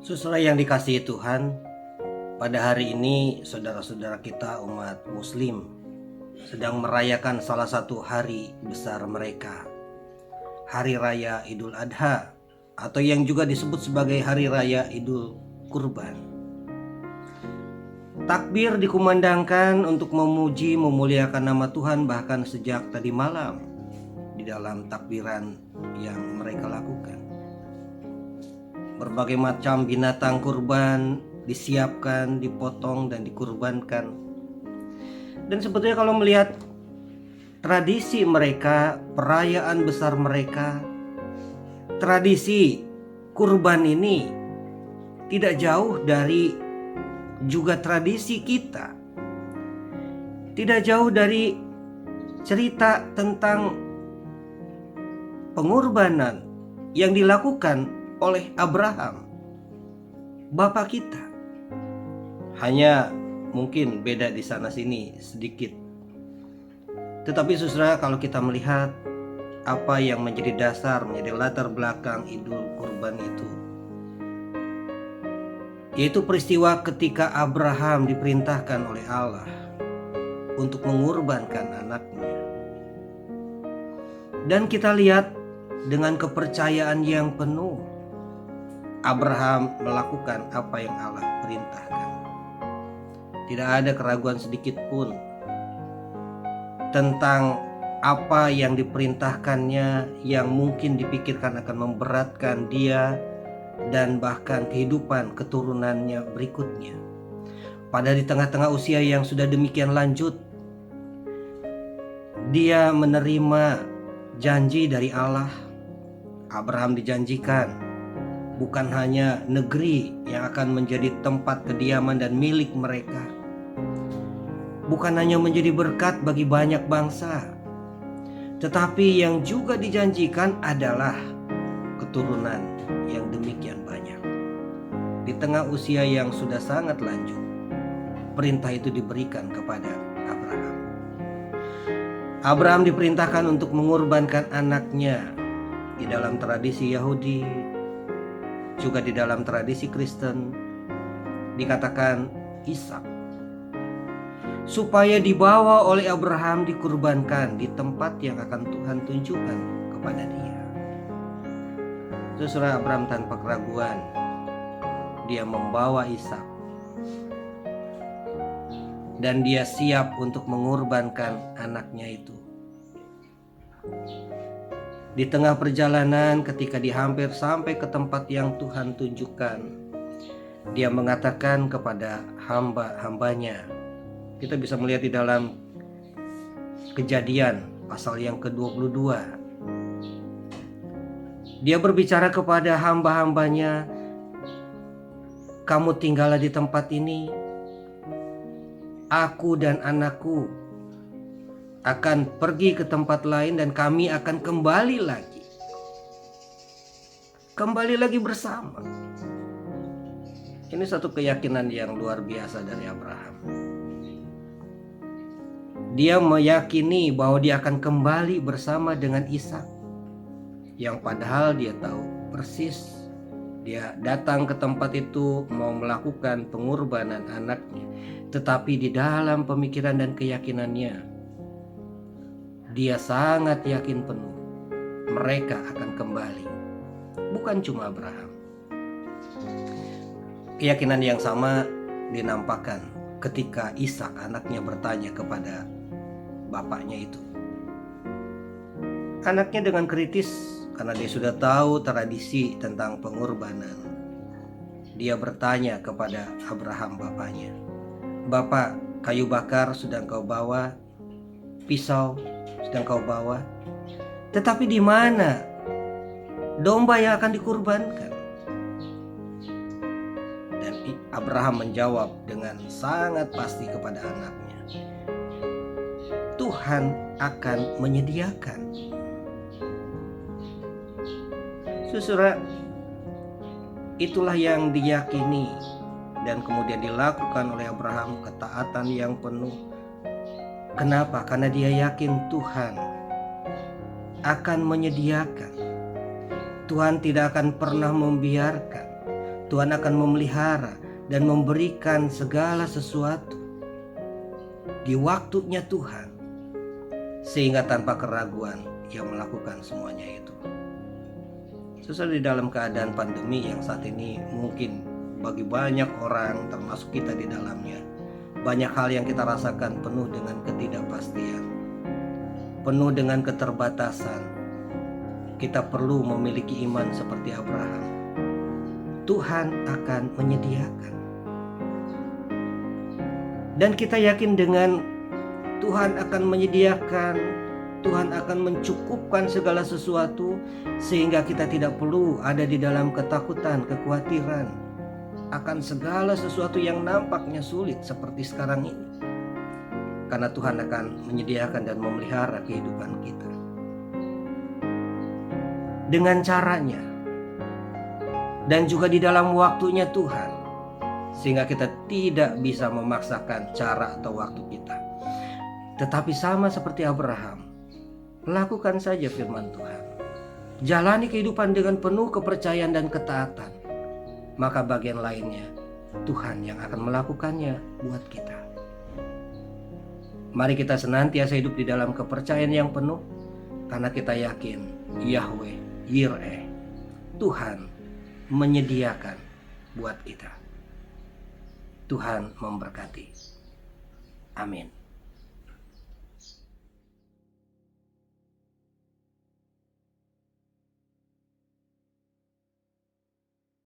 Saudara yang dikasihi Tuhan, pada hari ini saudara-saudara kita umat muslim sedang merayakan salah satu hari besar mereka, Hari Raya Idul Adha, atau yang juga disebut sebagai Hari Raya Idul Kurban. Takbir dikumandangkan untuk memuji memuliakan nama Tuhan bahkan sejak tadi malam di dalam takbiran yang mereka lakukan. Berbagai macam binatang kurban disiapkan, dipotong dan dikurbankan. Dan sebetulnya kalau melihat tradisi mereka, perayaan besar mereka, tradisi kurban ini tidak jauh dari juga tradisi kita. Tidak jauh dari cerita tentang pengorbanan yang dilakukan oleh Abraham, bapak kita. Hanya mungkin beda di sana sini sedikit. Tetapi saudara, kalau kita melihat apa yang menjadi dasar, menjadi latar belakang Idul Kurban itu, yaitu peristiwa ketika Abraham diperintahkan oleh Allah untuk mengorbankan anaknya. Dan kita lihat dengan kepercayaan yang penuh, Abraham melakukan apa yang Allah perintahkan. Tidak ada keraguan sedikit pun tentang apa yang diperintahkannya yang mungkin dipikirkan akan memberatkan dia dan bahkan kehidupan keturunannya berikutnya. Padahal di tengah-tengah usia yang sudah demikian lanjut, dia menerima janji dari Allah. Abraham dijanjikan bukan hanya negeri yang akan menjadi tempat kediaman dan milik mereka, bukan hanya menjadi berkat bagi banyak bangsa, tetapi yang juga dijanjikan adalah keturunan yang demikian banyak. Di tengah usia yang sudah sangat lanjut, perintah itu diberikan kepada Abraham. Abraham diperintahkan untuk mengorbankan anaknya. Di dalam tradisi Yahudi, juga di dalam tradisi Kristen, dikatakan Ishak, supaya dibawa oleh Abraham dikurbankan di tempat yang akan Tuhan tunjukkan kepada dia. Saudara, Abraham tanpa keraguan dia membawa Ishak dan dia siap untuk mengorbankan anaknya itu. Di tengah perjalanan, ketika dia hampir sampai ke tempat yang Tuhan tunjukkan, dia mengatakan kepada hamba-hambanya. Kita bisa melihat di dalam Kejadian pasal yang ke-22. Dia berbicara kepada hamba-hambanya, "Kamu tinggallah di tempat ini, aku dan anakku akan pergi ke tempat lain dan kami akan kembali lagi. Kembali lagi bersama." Ini satu keyakinan yang luar biasa dari Abraham. Dia meyakini bahwa dia akan kembali bersama dengan Ishak, yang padahal dia tahu persis dia datang ke tempat itu mau melakukan pengorbanan anaknya. Tetapi di dalam pemikiran dan keyakinannya, dia sangat yakin penuh mereka akan kembali. Bukan cuma Abraham. Keyakinan yang sama dinampakkan ketika Ishak anaknya bertanya kepada bapaknya itu. Anaknya dengan kritis, karena dia sudah tahu tradisi tentang pengorbanan, dia bertanya kepada Abraham bapaknya, "Bapak, kayu bakar sudah engkau bawa, pisau sedang kau bawa, tetapi di mana domba yang akan dikurbankan?" Dan Abraham menjawab dengan sangat pasti kepada anaknya, "Tuhan akan menyediakan." Saudara, itulah yang diyakini dan kemudian dilakukan oleh Abraham, ketaatan yang penuh. Kenapa? Karena dia yakin Tuhan akan menyediakan. Tuhan tidak akan pernah membiarkan Tuhan akan memelihara dan memberikan segala sesuatu di waktunya Tuhan, sehingga tanpa keraguan Ia melakukan semuanya itu. Sesuai di dalam keadaan pandemi yang saat ini mungkin bagi banyak orang, termasuk kita di dalamnya, banyak hal yang kita rasakan penuh dengan ketidakpastian, penuh dengan keterbatasan. Kita perlu memiliki iman seperti Abraham. Tuhan akan menyediakan. Dan kita yakin dengan Tuhan akan menyediakan, Tuhan akan mencukupkan segala sesuatu, sehingga kita tidak perlu ada di dalam ketakutan, kekhawatiran akan segala sesuatu yang nampaknya sulit seperti sekarang ini. Karena Tuhan akan menyediakan dan memelihara kehidupan kita dengan caranya dan juga di dalam waktunya Tuhan, sehingga kita tidak bisa memaksakan cara atau waktu kita. Tetapi sama seperti Abraham, lakukan saja firman Tuhan. Jalani kehidupan dengan penuh kepercayaan dan ketaatan. Maka bagian lainnya Tuhan yang akan melakukannya buat kita. Mari kita senantiasa hidup di dalam kepercayaan yang penuh, karena kita yakin Yahweh Yireh, Tuhan menyediakan buat kita. Tuhan memberkati. Amin.